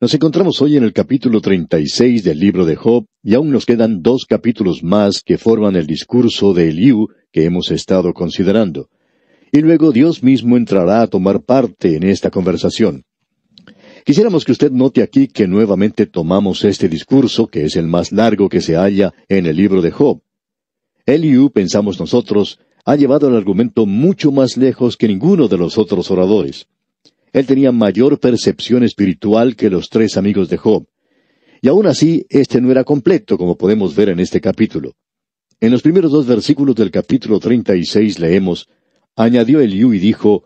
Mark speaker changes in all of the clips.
Speaker 1: Nos encontramos hoy en el capítulo 36 del libro de Job, y aún nos quedan 2 capítulos más que forman el discurso de Eliú que hemos estado considerando. Y luego Dios mismo entrará a tomar parte en esta conversación. Quisiéramos que usted note aquí que nuevamente tomamos este discurso, que es el más largo que se halla en el libro de Job. Eliú, pensamos nosotros, ha llevado el argumento mucho más lejos que ninguno de los otros oradores. Él tenía mayor percepción espiritual que los 3 amigos de Job. Y aún así, este no era completo, como podemos ver en este capítulo. En los primeros 2 versículos del capítulo 36 leemos, añadió Eliú y dijo,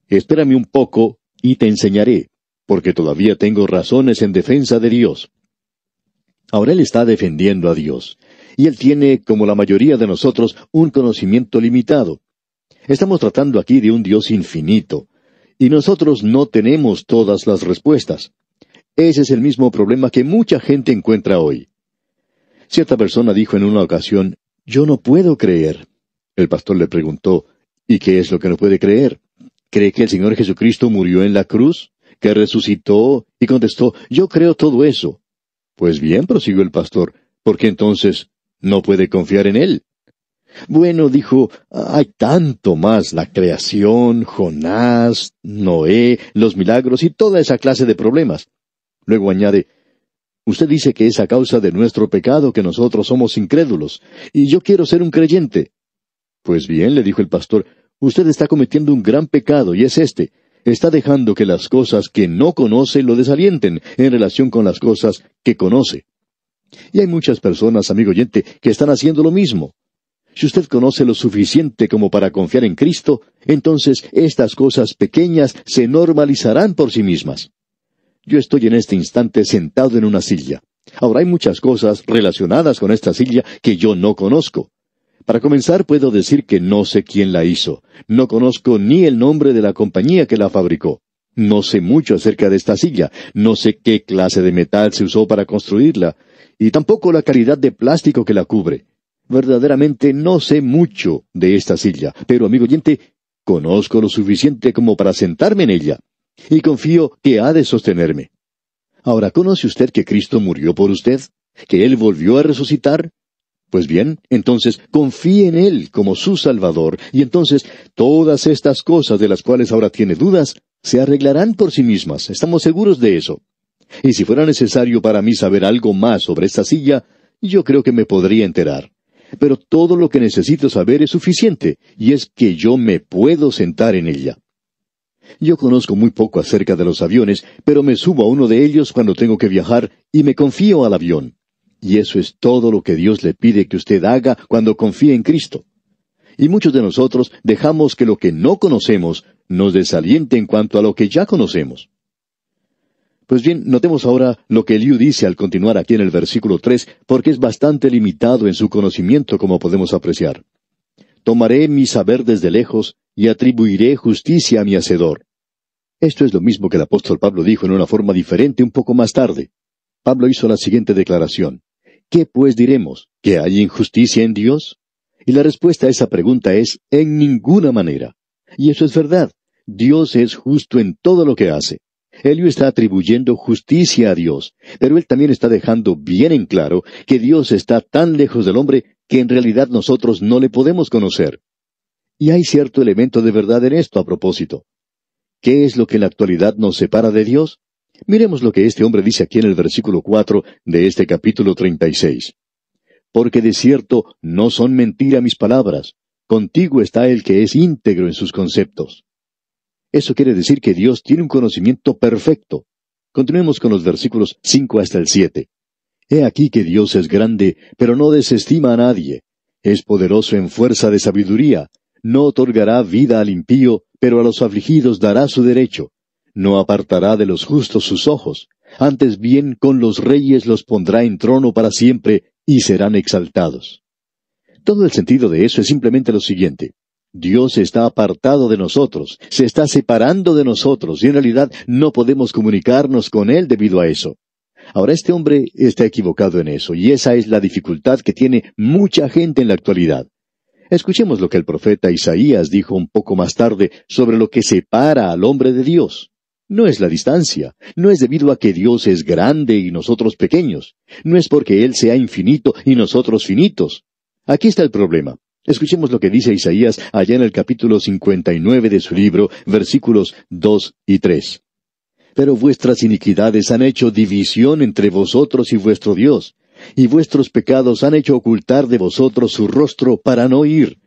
Speaker 1: espérame un poco y te enseñaré, porque todavía tengo razones en defensa de Dios. Ahora él está defendiendo a Dios, y él tiene, como la mayoría de nosotros, un conocimiento limitado. Estamos tratando aquí de un Dios infinito, y nosotros no tenemos todas las respuestas. Ese es el mismo problema que mucha gente encuentra hoy. Cierta persona dijo en una ocasión, yo no puedo creer. El pastor le preguntó, ¿y qué es lo que no puede creer? ¿Cree que el Señor Jesucristo murió en la cruz? ¿Que resucitó? Y contestó, yo creo todo eso. Pues bien, prosiguió el pastor, ¿por qué entonces no puede confiar en Él? Bueno, dijo, hay tanto más, la creación, Jonás, Noé, los milagros y toda esa clase de problemas. Luego añade, usted dice que es a causa de nuestro pecado que nosotros somos incrédulos, y yo quiero ser un creyente. Pues bien, le dijo el pastor, usted está cometiendo un gran pecado, y es este. Está dejando que las cosas que no conoce lo desalienten en relación con las cosas que conoce. Y hay muchas personas, amigo oyente, que están haciendo lo mismo. Si usted conoce lo suficiente como para confiar en Cristo, entonces estas cosas pequeñas se normalizarán por sí mismas. Yo estoy en este instante sentado en una silla. Ahora hay muchas cosas relacionadas con esta silla que yo no conozco. Para comenzar, puedo decir que no sé quién la hizo. No conozco ni el nombre de la compañía que la fabricó. No sé mucho acerca de esta silla. No sé qué clase de metal se usó para construirla. Y tampoco la calidad de plástico que la cubre. Verdaderamente no sé mucho de esta silla, pero amigo oyente, conozco lo suficiente como para sentarme en ella, y confío que ha de sostenerme. Ahora, ¿conoce usted que Cristo murió por usted? ¿Que Él volvió a resucitar? Pues bien, entonces confíe en Él como su Salvador, y entonces todas estas cosas de las cuales ahora tiene dudas, se arreglarán por sí mismas, estamos seguros de eso. Y si fuera necesario para mí saber algo más sobre esta silla, yo creo que me podría enterar. Pero todo lo que necesito saber es suficiente, y es que yo me puedo sentar en ella. Yo conozco muy poco acerca de los aviones, pero me subo a uno de ellos cuando tengo que viajar, y me confío al avión. Y eso es todo lo que Dios le pide que usted haga cuando confíe en Cristo. Y muchos de nosotros dejamos que lo que no conocemos nos desaliente en cuanto a lo que ya conocemos. Pues bien, notemos ahora lo que Eliú dice al continuar aquí en el versículo 3, porque es bastante limitado en su conocimiento, como podemos apreciar. Tomaré mi saber desde lejos, y atribuiré justicia a mi Hacedor. Esto es lo mismo que el apóstol Pablo dijo en una forma diferente un poco más tarde. Pablo hizo la siguiente declaración. ¿Qué pues diremos? ¿Que hay injusticia en Dios? Y la respuesta a esa pregunta es, en ninguna manera. Y eso es verdad. Dios es justo en todo lo que hace. Eliú está atribuyendo justicia a Dios, pero él también está dejando bien en claro que Dios está tan lejos del hombre que en realidad nosotros no le podemos conocer. Y hay cierto elemento de verdad en esto a propósito. ¿Qué es lo que en la actualidad nos separa de Dios? Miremos lo que este hombre dice aquí en el versículo 4 de este capítulo 36. Porque de cierto no son mentira mis palabras, contigo está el que es íntegro en sus conceptos. Eso quiere decir que Dios tiene un conocimiento perfecto. Continuemos con los versículos 5 hasta el 7. He aquí que Dios es grande, pero no desestima a nadie. Es poderoso en fuerza de sabiduría. No otorgará vida al impío, pero a los afligidos dará su derecho. No apartará de los justos sus ojos. Antes bien con los reyes los pondrá en trono para siempre, y serán exaltados. Todo el sentido de eso es simplemente lo siguiente. Dios está apartado de nosotros, se está separando de nosotros, y en realidad no podemos comunicarnos con Él debido a eso. Ahora este hombre está equivocado en eso, y esa es la dificultad que tiene mucha gente en la actualidad. Escuchemos lo que el profeta Isaías dijo un poco más tarde sobre lo que separa al hombre de Dios. No es la distancia, no es debido a que Dios es grande y nosotros pequeños, no es porque Él sea infinito y nosotros finitos. Aquí está el problema. Escuchemos lo que dice Isaías allá en el capítulo 59 de su libro, versículos 2 y 3. Pero vuestras iniquidades han hecho división entre vosotros y vuestro Dios, y vuestros pecados han hecho ocultar de vosotros su rostro para no ir.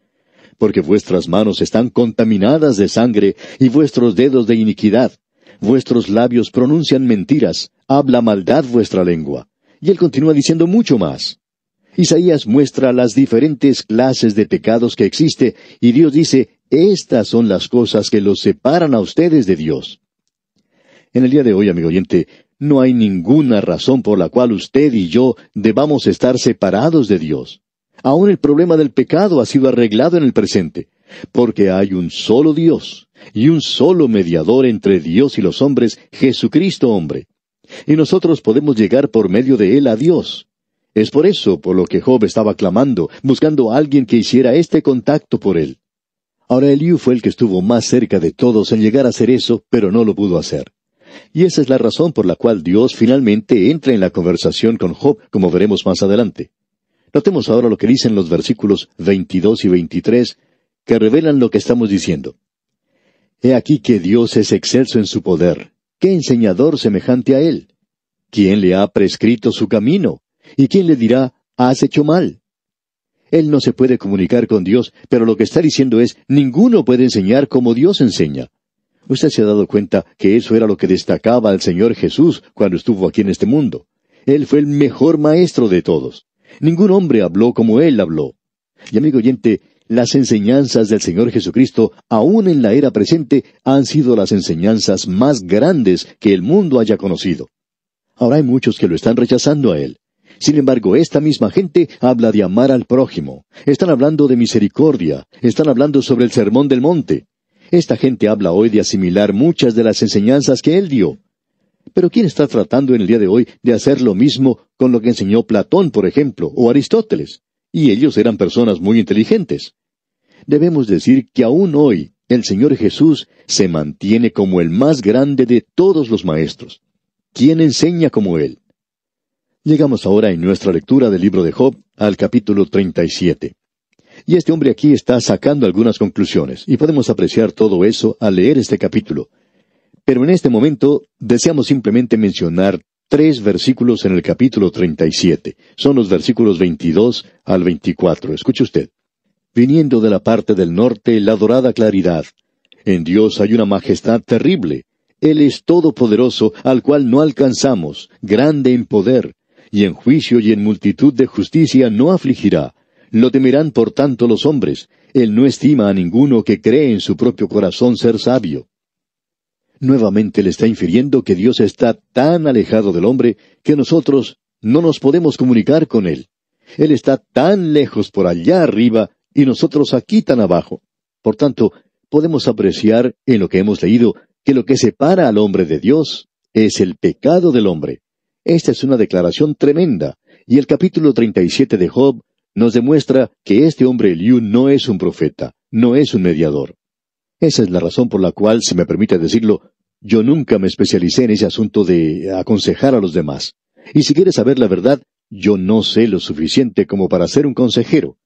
Speaker 1: Porque vuestras manos están contaminadas de sangre, y vuestros dedos de iniquidad. Vuestros labios pronuncian mentiras, habla maldad vuestra lengua. Y él continúa diciendo mucho más. Isaías muestra las diferentes clases de pecados que existe, y Dios dice, estas son las cosas que los separan a ustedes de Dios. En el día de hoy, amigo oyente, no hay ninguna razón por la cual usted y yo debamos estar separados de Dios. Aún el problema del pecado ha sido arreglado en el presente, porque hay un solo Dios y un solo mediador entre Dios y los hombres, Jesucristo hombre. Y nosotros podemos llegar por medio de Él a Dios. Es por eso por lo que Job estaba clamando, buscando a alguien que hiciera este contacto por él. Ahora Eliú fue el que estuvo más cerca de todos en llegar a hacer eso, pero no lo pudo hacer. Y esa es la razón por la cual Dios finalmente entra en la conversación con Job, como veremos más adelante. Notemos ahora lo que dicen los versículos 22 y 23, que revelan lo que estamos diciendo. He aquí que Dios es excelso en su poder. ¿Qué enseñador semejante a Él? ¿Quién le ha prescrito su camino? ¿Y quién le dirá, has hecho mal? Él no se puede comunicar con Dios, pero lo que está diciendo es, ninguno puede enseñar como Dios enseña. Usted se ha dado cuenta que eso era lo que destacaba al Señor Jesús cuando estuvo aquí en este mundo. Él fue el mejor maestro de todos. Ningún hombre habló como Él habló. Y amigo oyente, las enseñanzas del Señor Jesucristo, aún en la era presente, han sido las enseñanzas más grandes que el mundo haya conocido. Ahora hay muchos que lo están rechazando a Él. Sin embargo, esta misma gente habla de amar al prójimo. Están hablando de misericordia. Están hablando sobre el Sermón del Monte. Esta gente habla hoy de asimilar muchas de las enseñanzas que Él dio. Pero ¿quién está tratando en el día de hoy de hacer lo mismo con lo que enseñó Platón, por ejemplo, o Aristóteles? Y ellos eran personas muy inteligentes. Debemos decir que aún hoy el Señor Jesús se mantiene como el más grande de todos los maestros. ¿Quién enseña como Él? Llegamos ahora en nuestra lectura del libro de Job al capítulo 37. Y este hombre aquí está sacando algunas conclusiones, y podemos apreciar todo eso al leer este capítulo. Pero en este momento deseamos simplemente mencionar 3 versículos en el capítulo 37. Son los versículos 22 al 24. Escuche usted. Viniendo de la parte del norte la dorada claridad. En Dios hay una majestad terrible. Él es todopoderoso, al cual no alcanzamos, grande en poder, y en juicio y en multitud de justicia no afligirá. Lo temerán por tanto los hombres. Él no estima a ninguno que cree en su propio corazón ser sabio. Nuevamente le está infiriendo que Dios está tan alejado del hombre que nosotros no nos podemos comunicar con Él. Él está tan lejos por allá arriba y nosotros aquí tan abajo. Por tanto, podemos apreciar en lo que hemos leído que lo que separa al hombre de Dios es el pecado del hombre. Esta es una declaración tremenda, y el capítulo 37 de Job nos demuestra que este hombre Eliú no es un profeta, no es un mediador. Esa es la razón por la cual, si me permite decirlo, yo nunca me especialicé en ese asunto de aconsejar a los demás. Y si quieres saber la verdad, yo no sé lo suficiente como para ser un consejero.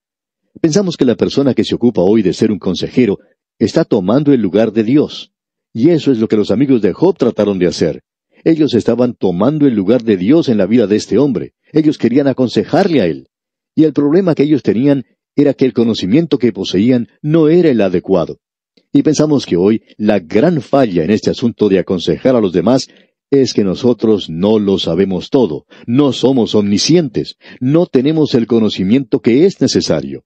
Speaker 1: Pensamos que la persona que se ocupa hoy de ser un consejero está tomando el lugar de Dios. Y eso es lo que los amigos de Job trataron de hacer. Ellos estaban tomando el lugar de Dios en la vida de este hombre. Ellos querían aconsejarle a él. Y el problema que ellos tenían era que el conocimiento que poseían no era el adecuado. Y pensamos que hoy la gran falla en este asunto de aconsejar a los demás es que nosotros no lo sabemos todo, no somos omniscientes, no tenemos el conocimiento que es necesario.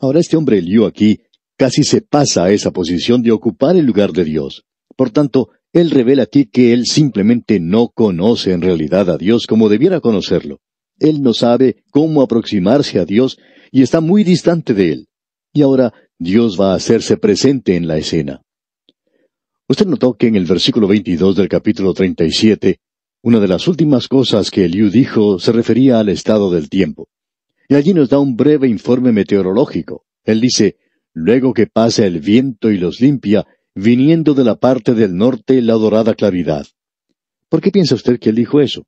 Speaker 1: Ahora este hombre Eliú aquí casi se pasa a esa posición de ocupar el lugar de Dios. Por tanto, él revela aquí que él simplemente no conoce en realidad a Dios como debiera conocerlo. Él no sabe cómo aproximarse a Dios y está muy distante de Él. Y ahora Dios va a hacerse presente en la escena. Usted notó que en el versículo 22 del capítulo 37, una de las últimas cosas que Eliú dijo se refería al estado del tiempo. Y allí nos da un breve informe meteorológico. Él dice, luego que pasa el viento y los limpia, viniendo de la parte del norte la dorada claridad. ¿Por qué piensa usted que él dijo eso?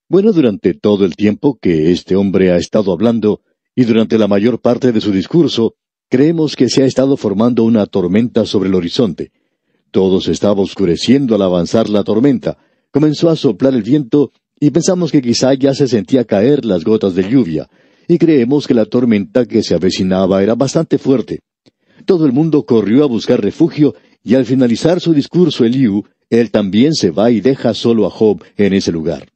Speaker 1: Bueno, durante todo el tiempo que este hombre ha estado hablando, y durante la mayor parte de su discurso, creemos que se ha estado formando una tormenta sobre el horizonte. Todo se estaba oscureciendo al avanzar la tormenta. Comenzó a soplar el viento, y pensamos que quizá ya se sentía caer las gotas de lluvia, y creemos que la tormenta que se avecinaba era bastante fuerte. Todo el mundo corrió a buscar refugio, y al finalizar su discurso Eliú, él también se va y deja solo a Job en ese lugar.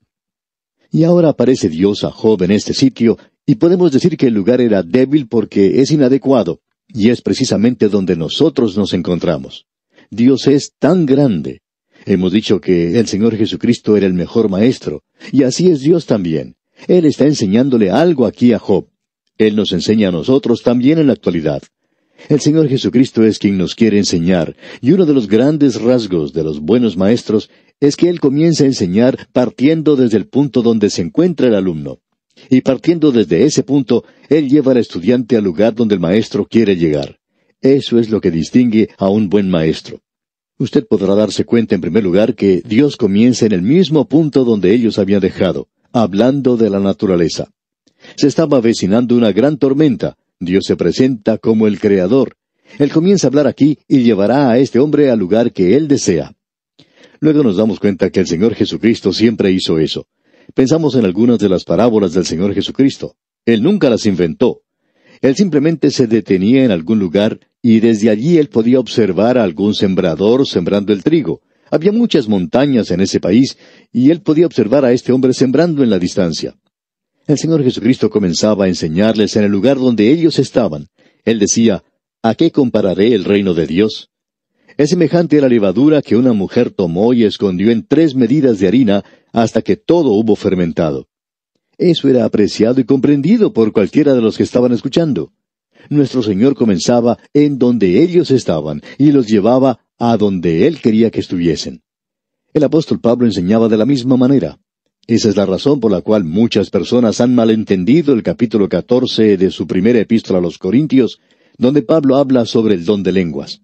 Speaker 1: Y ahora aparece Dios a Job en este sitio, y podemos decir que el lugar era débil porque es inadecuado, y es precisamente donde nosotros nos encontramos. Dios es tan grande. Hemos dicho que el Señor Jesucristo era el mejor maestro, y así es Dios también. Él está enseñándole algo aquí a Job. Él nos enseña a nosotros también en la actualidad. El Señor Jesucristo es quien nos quiere enseñar, y uno de los grandes rasgos de los buenos maestros es que Él comienza a enseñar partiendo desde el punto donde se encuentra el alumno. Y partiendo desde ese punto, Él lleva al estudiante al lugar donde el maestro quiere llegar. Eso es lo que distingue a un buen maestro. Usted podrá darse cuenta en primer lugar que Dios comienza en el mismo punto donde ellos habían dejado, hablando de la naturaleza. Se estaba avecinando una gran tormenta. Dios se presenta como el Creador. Él comienza a hablar aquí y llevará a este hombre al lugar que Él desea. Luego nos damos cuenta que el Señor Jesucristo siempre hizo eso. Pensamos en algunas de las parábolas del Señor Jesucristo. Él nunca las inventó. Él simplemente se detenía en algún lugar y desde allí él podía observar a algún sembrador sembrando el trigo. Había muchas montañas en ese país y él podía observar a este hombre sembrando en la distancia. El Señor Jesucristo comenzaba a enseñarles en el lugar donde ellos estaban. Él decía, ¿a qué compararé el reino de Dios? Es semejante a la levadura que una mujer tomó y escondió en 3 medidas de harina hasta que todo hubo fermentado. Eso era apreciado y comprendido por cualquiera de los que estaban escuchando. Nuestro Señor comenzaba en donde ellos estaban y los llevaba a donde Él quería que estuviesen. El apóstol Pablo enseñaba de la misma manera. Esa es la razón por la cual muchas personas han malentendido el capítulo 14 de su primera epístola a los Corintios, donde Pablo habla sobre el don de lenguas.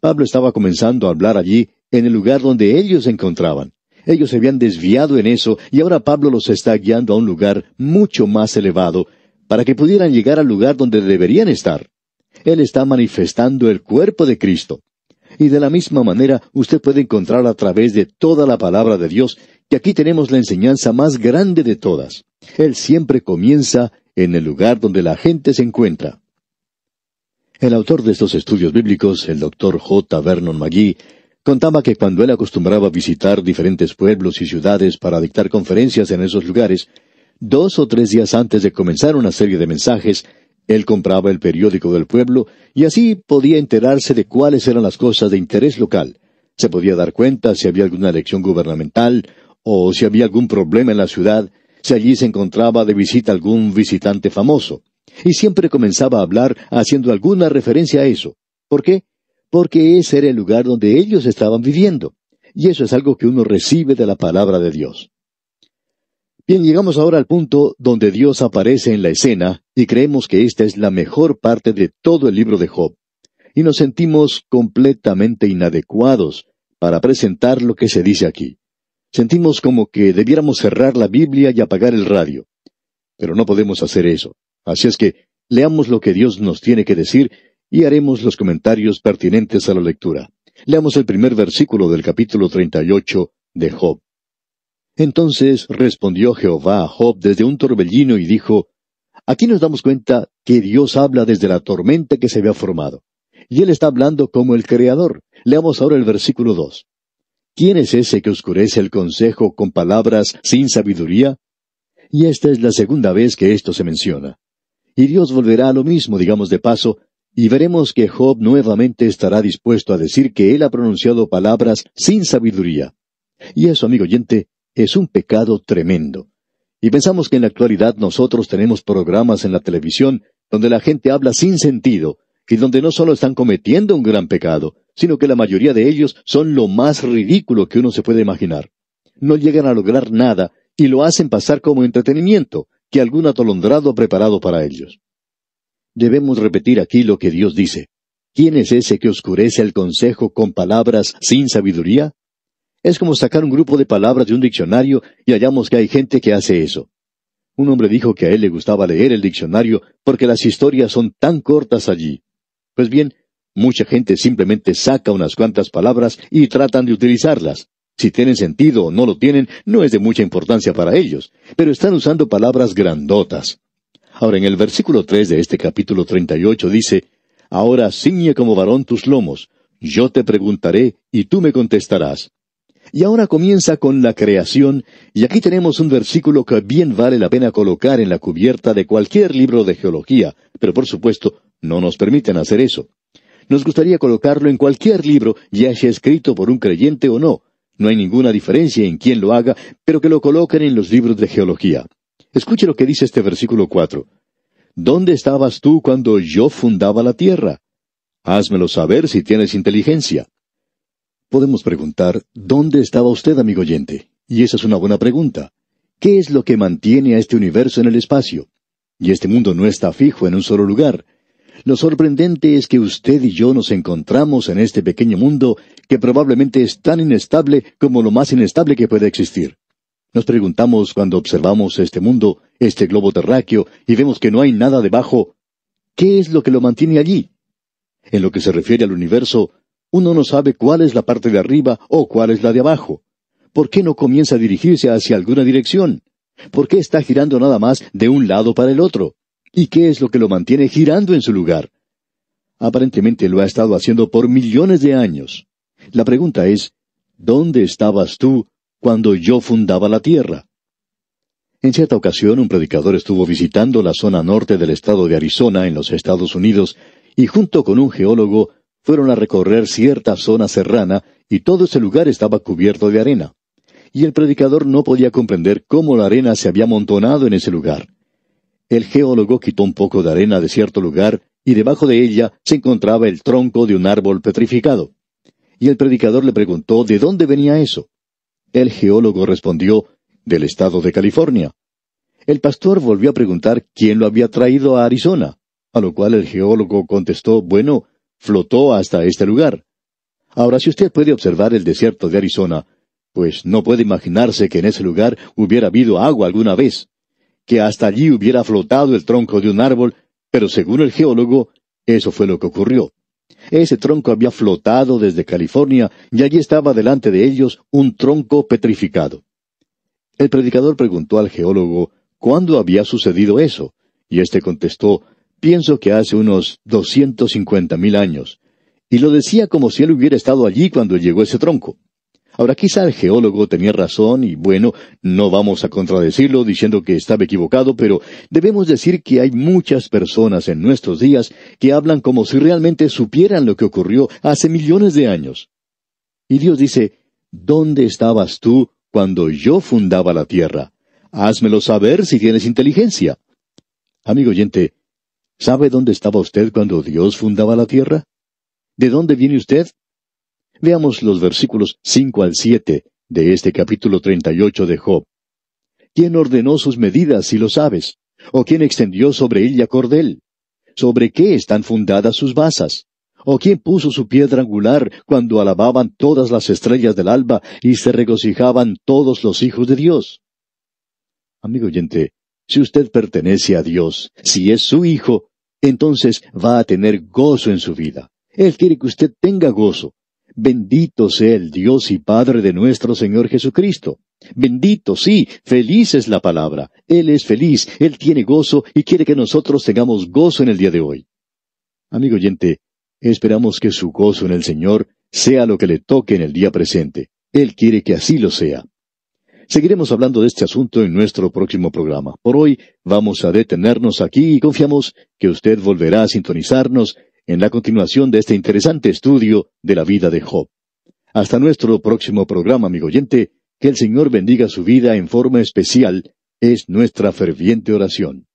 Speaker 1: Pablo estaba comenzando a hablar allí, en el lugar donde ellos se encontraban. Ellos se habían desviado en eso, y ahora Pablo los está guiando a un lugar mucho más elevado, para que pudieran llegar al lugar donde deberían estar. Él está manifestando el cuerpo de Cristo. Y de la misma manera, usted puede encontrar a través de toda la palabra de Dios, que aquí tenemos la enseñanza más grande de todas. Él siempre comienza en el lugar donde la gente se encuentra. El autor de estos estudios bíblicos, el Dr. J. Vernon McGee, contaba que cuando él acostumbraba a visitar diferentes pueblos y ciudades para dictar conferencias en esos lugares, 2 o 3 días antes de comenzar una serie de mensajes, él compraba el periódico del pueblo y así podía enterarse de cuáles eran las cosas de interés local. Se podía dar cuenta si había alguna elección gubernamental o si había algún problema en la ciudad, si allí se encontraba de visita algún visitante famoso. Y siempre comenzaba a hablar haciendo alguna referencia a eso. ¿Por qué? Porque ese era el lugar donde ellos estaban viviendo. Y eso es algo que uno recibe de la palabra de Dios. Bien, llegamos ahora al punto donde Dios aparece en la escena y creemos que esta es la mejor parte de todo el libro de Job. Y nos sentimos completamente inadecuados para presentar lo que se dice aquí. Sentimos como que debiéramos cerrar la Biblia y apagar el radio. Pero no podemos hacer eso. Así es que leamos lo que Dios nos tiene que decir y haremos los comentarios pertinentes a la lectura. Leamos el primer versículo del capítulo 38 de Job. Entonces respondió Jehová a Job desde un torbellino y dijo, aquí nos damos cuenta que Dios habla desde la tormenta que se había formado. Y Él está hablando como el Creador. Leamos ahora el versículo 2. ¿Quién es ese que oscurece el consejo con palabras sin sabiduría? Y esta es la segunda vez que esto se menciona. Y Dios volverá a lo mismo, digamos de paso, y veremos que Job nuevamente estará dispuesto a decir que él ha pronunciado palabras sin sabiduría. Y eso, amigo oyente, es un pecado tremendo. Y pensamos que en la actualidad nosotros tenemos programas en la televisión donde la gente habla sin sentido, y donde no solo están cometiendo un gran pecado, sino que la mayoría de ellos son lo más ridículo que uno se puede imaginar. No llegan a lograr nada, y lo hacen pasar como entretenimiento, que algún atolondrado ha preparado para ellos. Debemos repetir aquí lo que Dios dice. ¿Quién es ese que oscurece el consejo con palabras sin sabiduría? Es como sacar un grupo de palabras de un diccionario y hallamos que hay gente que hace eso. Un hombre dijo que a él le gustaba leer el diccionario porque las historias son tan cortas allí. Pues bien, mucha gente simplemente saca unas cuantas palabras y tratan de utilizarlas. Si tienen sentido o no lo tienen, no es de mucha importancia para ellos, pero están usando palabras grandotas. Ahora, en el versículo 3 de este capítulo 38 dice, «Ahora ciñe como varón tus lomos, yo te preguntaré y tú me contestarás». Y ahora comienza con la creación, y aquí tenemos un versículo que bien vale la pena colocar en la cubierta de cualquier libro de geología, pero por supuesto no nos permiten hacer eso. Nos gustaría colocarlo en cualquier libro, ya sea escrito por un creyente o no. No hay ninguna diferencia en quién lo haga, pero que lo coloquen en los libros de geología. Escuche lo que dice este versículo 4. ¿Dónde estabas tú cuando yo fundaba la tierra? Házmelo saber si tienes inteligencia. Podemos preguntar, ¿dónde estaba usted, amigo oyente? Y esa es una buena pregunta. ¿Qué es lo que mantiene a este universo en el espacio? Y este mundo no está fijo en un solo lugar. Lo sorprendente es que usted y yo nos encontramos en este pequeño mundo que probablemente es tan inestable como lo más inestable que puede existir. Nos preguntamos cuando observamos este mundo, este globo terráqueo, y vemos que no hay nada debajo, ¿qué es lo que lo mantiene allí? En lo que se refiere al universo, uno no sabe cuál es la parte de arriba o cuál es la de abajo. ¿Por qué no comienza a dirigirse hacia alguna dirección? ¿Por qué está girando nada más de un lado para el otro? ¿Y qué es lo que lo mantiene girando en su lugar? Aparentemente lo ha estado haciendo por millones de años. La pregunta es, ¿dónde estabas tú cuando yo fundaba la tierra? En cierta ocasión un predicador estuvo visitando la zona norte del estado de Arizona en los Estados Unidos y junto con un geólogo fueron a recorrer cierta zona serrana y todo ese lugar estaba cubierto de arena. Y el predicador no podía comprender cómo la arena se había amontonado en ese lugar. El geólogo quitó un poco de arena de cierto lugar y debajo de ella se encontraba el tronco de un árbol petrificado. Y el predicador le preguntó de dónde venía eso. El geólogo respondió, del estado de California. El pastor volvió a preguntar quién lo había traído a Arizona, a lo cual el geólogo contestó, bueno, flotó hasta este lugar. Ahora, si usted puede observar el desierto de Arizona, pues no puede imaginarse que en ese lugar hubiera habido agua alguna vez, que hasta allí hubiera flotado el tronco de un árbol, pero según el geólogo, eso fue lo que ocurrió. Ese tronco había flotado desde California y allí estaba delante de ellos un tronco petrificado. El predicador preguntó al geólogo cuándo había sucedido eso, y éste contestó, pienso que hace unos 250,000 años. Y lo decía como si él hubiera estado allí cuando llegó ese tronco. Ahora, quizá el geólogo tenía razón y bueno, no vamos a contradecirlo diciendo que estaba equivocado, pero debemos decir que hay muchas personas en nuestros días que hablan como si realmente supieran lo que ocurrió hace millones de años. Y Dios dice, ¿dónde estabas tú cuando yo fundaba la tierra? Házmelo saber si tienes inteligencia. Amigo oyente, ¿sabe dónde estaba usted cuando Dios fundaba la tierra? ¿De dónde viene usted? Veamos los versículos 5 al 7 de este capítulo 38 de Job. ¿Quién ordenó sus medidas, si lo sabes? ¿O quién extendió sobre ella cordel? ¿Sobre qué están fundadas sus basas? ¿O quién puso su piedra angular cuando alababan todas las estrellas del alba y se regocijaban todos los hijos de Dios? Amigo oyente, si usted pertenece a Dios, si es su hijo, entonces va a tener gozo en su vida. Él quiere que usted tenga gozo. Bendito sea el Dios y Padre de nuestro Señor Jesucristo. Bendito, sí, feliz es la palabra. Él es feliz, Él tiene gozo y quiere que nosotros tengamos gozo en el día de hoy. Amigo oyente, esperamos que su gozo en el Señor sea lo que le toque en el día presente. Él quiere que así lo sea. Seguiremos hablando de este asunto en nuestro próximo programa. Por hoy vamos a detenernos aquí y confiamos que usted volverá a sintonizarnos en la continuación de este interesante estudio de la vida de Job. Hasta nuestro próximo programa, amigo oyente, que el Señor bendiga su vida en forma especial, es nuestra ferviente oración.